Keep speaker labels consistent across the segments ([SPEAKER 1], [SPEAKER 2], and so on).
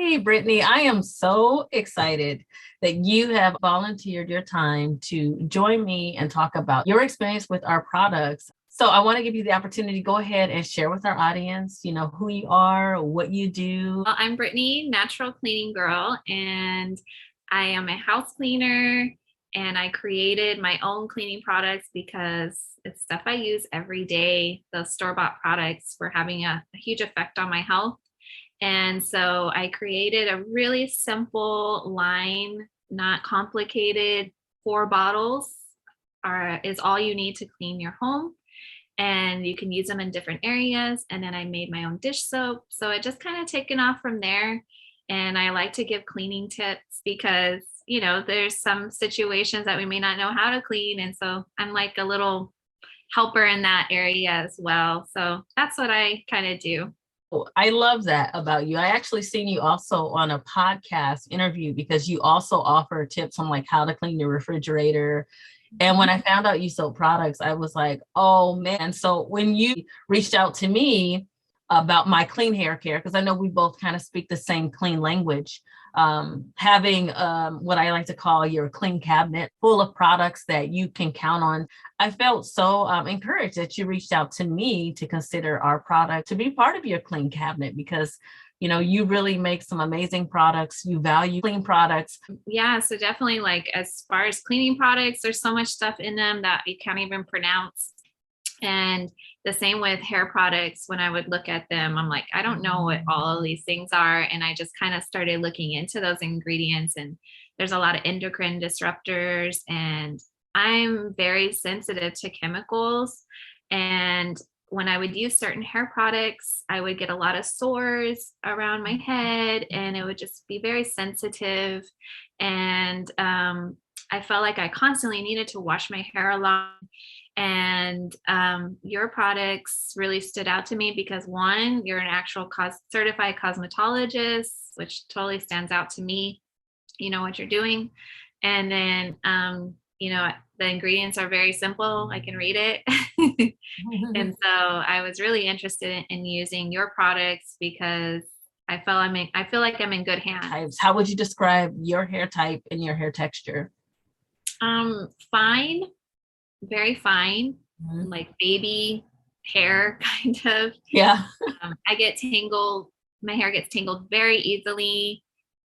[SPEAKER 1] Hey, Brittany, I am so excited that you have volunteered your time to join me and talk about your experience with our products. So I want to give you the opportunity to go ahead and share with our audience, who you are, what you do.
[SPEAKER 2] Well, I'm Brittany, natural cleaning girl, and I am a house cleaner. And I created my own cleaning products because it's stuff I use every day. Those store-bought products were having a huge effect on my health. And so I created a really simple line, not complicated. 4 bottles is all you need to clean your home. And you can use them in different areas. And then I made my own dish soap. So it just kind of taken off from there. And I like to give cleaning tips because, there's some situations that we may not know how to clean. And so I'm like a little helper in that area as well. So that's what I kind of do.
[SPEAKER 1] I love that about you. I actually seen you also on a podcast interview because you also offer tips on like how to clean your refrigerator. And when I found out you sold products, I was like, oh man. So when you reached out to me about my clean hair care, because I know we both kind of speak the same clean language, having what I like to call your clean cabinet full of products that you can count on. I felt so encouraged that you reached out to me to consider our product to be part of your clean cabinet because you really make some amazing products. You value clean products.
[SPEAKER 2] Yeah, so definitely like as far as cleaning products, there's so much stuff in them that you can't even pronounce. And the same with hair products. When I would look at them, I'm like, I don't know what all of these things are. And I just kind of started looking into those ingredients. And there's a lot of endocrine disruptors. And I'm very sensitive to chemicals. And when I would use certain hair products, I would get a lot of sores around my head and it would just be very sensitive. And I felt like I constantly needed to wash my hair a lot. And your products really stood out to me because one, you're an actual certified cosmetologist, which totally stands out to me. You know what you're doing. And then, the ingredients are very simple. I can read it. And so I was really interested in using your products because I feel like I'm in good hands.
[SPEAKER 1] How would you describe your hair type and your hair texture?
[SPEAKER 2] Fine, very fine, like baby hair kind of.
[SPEAKER 1] Yeah.
[SPEAKER 2] I get tangled. My hair gets tangled very easily.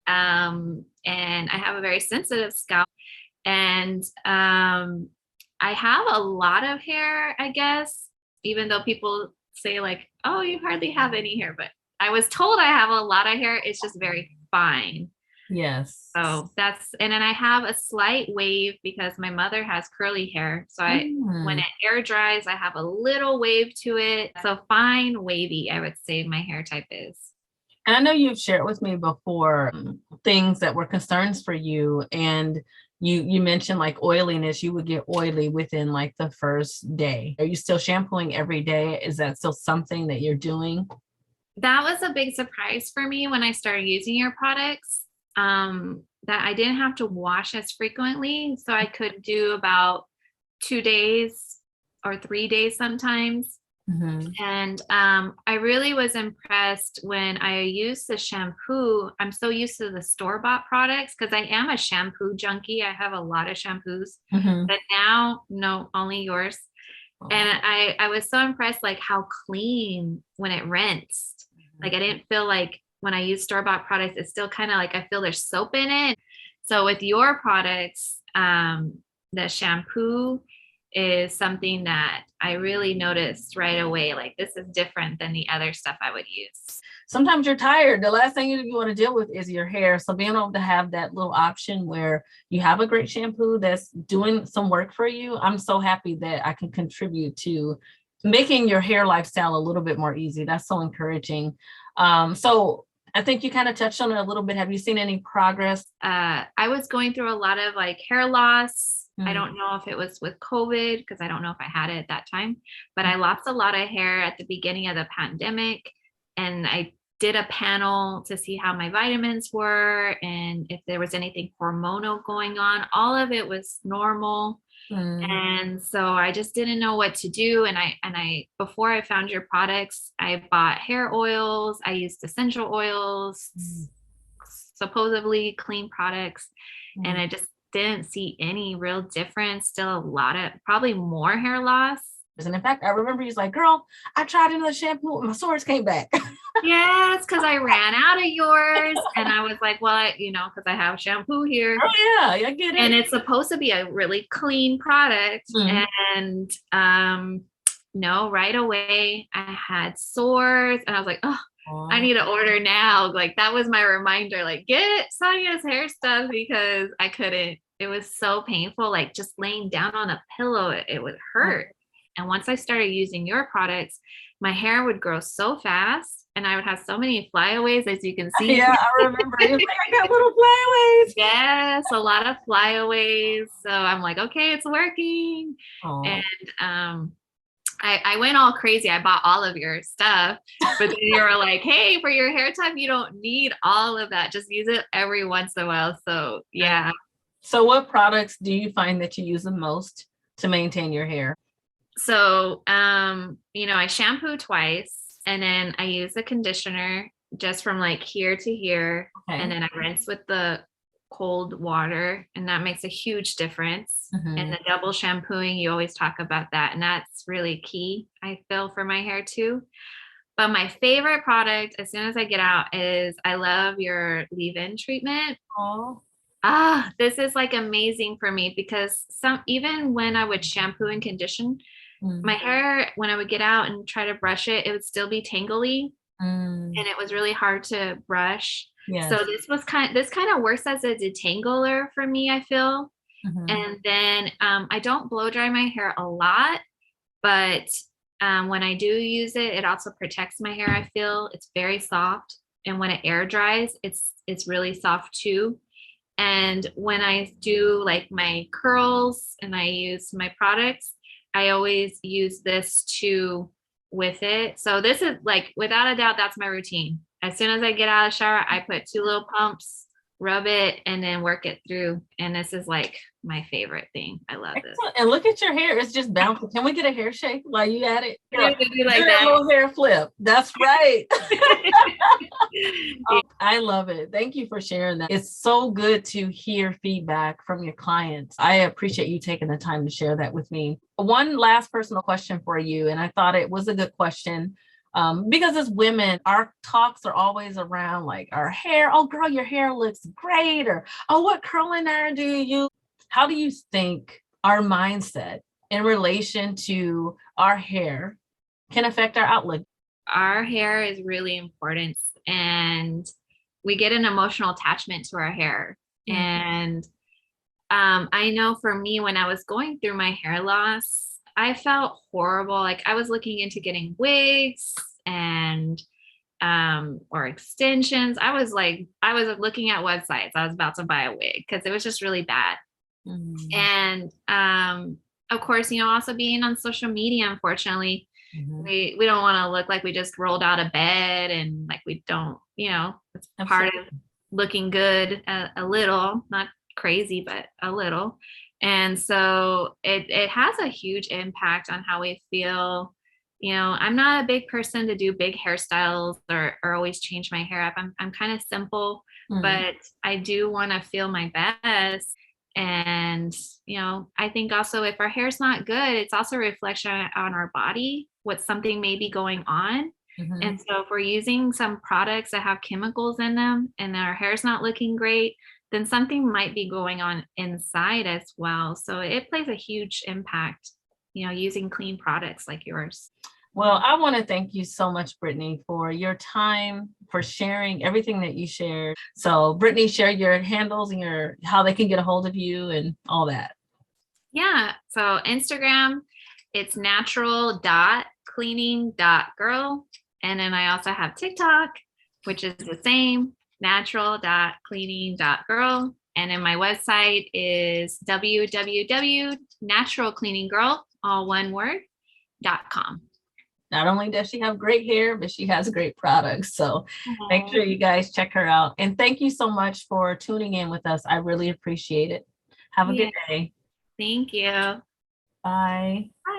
[SPEAKER 2] And I have a very sensitive scalp. And I have a lot of hair, I guess, even though people say like, oh, you hardly have any hair, but I was told I have a lot of hair. It's just very fine.
[SPEAKER 1] Yes.
[SPEAKER 2] So and then I have a slight wave because my mother has curly hair. So when it air dries, I have a little wave to it. So fine, wavy, I would say my hair type is.
[SPEAKER 1] And I know you've shared with me before things that were concerns for you. And you mentioned like oiliness, you would get oily within like the first day. Are you still shampooing every day? Is that still something that you're doing?
[SPEAKER 2] That was a big surprise for me when I started using your products, that I didn't have to wash as frequently. So I could do about 2 days or 3 days sometimes. And I really was impressed when I used the shampoo. I'm so used to the store-bought products because I am a shampoo junkie. I have a lot of shampoos, but now, no, only yours. And I was so impressed, like how clean when it rinsed. Like I didn't feel like when I use store-bought products, it's still kind of like I feel there's soap in it. So with your products, the shampoo is something that I really noticed right away. Like this is different than the other stuff I would use.
[SPEAKER 1] Sometimes you're tired. The last thing you want to deal with is your hair. So being able to have that little option where you have a great shampoo that's doing some work for you, I'm so happy that I can contribute to making your hair lifestyle a little bit more easy. That's so encouraging. So I think you kind of touched on it a little bit. Have you seen any progress?
[SPEAKER 2] I was going through a lot of like hair loss. I don't know if it was with COVID because I don't know if I had it at that time, but I lost a lot of hair at the beginning of the pandemic. And I did a panel to see how my vitamins were and if there was anything hormonal going on. All of it was normal. And so I just didn't know what to do. And I before I found your products, I bought hair oils. I used essential oils, supposedly clean products, and I just didn't see any real difference. Still a lot of, probably more hair loss.
[SPEAKER 1] And in fact, I remember he's like, girl, I tried another shampoo and my sores came back.
[SPEAKER 2] Yes, because I ran out of yours. And I was like, well, because I have shampoo here.
[SPEAKER 1] Oh yeah, I get it.
[SPEAKER 2] And it's supposed to be a really clean product. And no, right away I had sores, and I was like, oh, I need to order now. Like, that was my reminder, like, get Sonia's hair stuff, because I couldn't. It was so painful, like just laying down on a pillow, it would hurt. And once I started using your products, my hair would grow so fast, and I would have so many flyaways, as you can see.
[SPEAKER 1] Yeah, I remember. Like, I got little flyaways.
[SPEAKER 2] Yes, a lot of flyaways. So I'm like, okay, it's working. And I went all crazy. I bought all of your stuff, but then you were like, hey, for your hair type, you don't need all of that. Just use it every once in a while. So yeah.
[SPEAKER 1] So what products do you find that you use the most to maintain your hair?
[SPEAKER 2] So, I shampoo twice, and then I use the conditioner just from like here to here. And then I rinse with the cold water, and that makes a huge difference. And the double shampooing, you always talk about that, and that's really key, I feel, for my hair too. But my favorite product, as soon as I get out, is I love your leave-in treatment. This is like amazing for me, because even when I would shampoo and condition my hair, when I would get out and try to brush it, it would still be tangly, and it was really hard to brush. So this kind of works as a detangler for me, I feel. And then I don't blow dry my hair a lot, but when I do use it, it also protects my hair. I feel it's very soft, and when it air dries, it's really soft too. And when I do like my curls and I use my products, I always use this too with it. So this is like, without a doubt, that's my routine. As soon as I get out of the shower, I put 2 little pumps, rub it, and then work it through. And this is like my favorite thing. I love this.
[SPEAKER 1] And look at your hair. It's just bouncing. Can we get a hair shake while you at it?
[SPEAKER 2] Yeah, do like that.
[SPEAKER 1] A little hair flip. That's right. I love it. Thank you for sharing that. It's so good to hear feedback from your clients. I appreciate you taking the time to share that with me. One last personal question for you, and I thought it was a good question. Because as women, our talks are always around like our hair. Oh, girl, your hair looks great. Or, oh, what curling iron do you use? How do you think our mindset in relation to our hair can affect our outlook?
[SPEAKER 2] Our hair is really important, and we get an emotional attachment to our hair. And I know for me, when I was going through my hair loss, I felt horrible. Like, I was looking into getting wigs and or extensions. I was looking at websites. I was about to buy a wig because it was just really bad. And of course, also being on social media, unfortunately, we don't want to look like we just rolled out of bed, and like we don't, it's part of looking good a little, not crazy, but a little. And so it has a huge impact on how we feel. I'm not a big person to do big hairstyles or always change my hair up. I'm kind of simple, but I do want to feel my best. And, I think also if our hair's not good, it's also a reflection on our body, what something may be going on. And so if we're using some products that have chemicals in them and our hair's not looking great, then something might be going on inside as well. So it plays a huge impact, using clean products like yours.
[SPEAKER 1] Well, I want to thank you so much, Brittany, for your time, for sharing everything that you shared. So Brittany, share your handles and how they can get a hold of you and all that.
[SPEAKER 2] Yeah. So Instagram, it's natural.cleaning.girl. And then I also have TikTok, which is the same, natural.cleaning.girl. And then my website is www.naturalcleaninggirl, all one word, .com.
[SPEAKER 1] Not only does she have great hair, but she has great products. So make sure you guys check her out. And thank you so much for tuning in with us. I really appreciate it. Have a good day.
[SPEAKER 2] Thank you.
[SPEAKER 1] Bye.
[SPEAKER 2] Bye.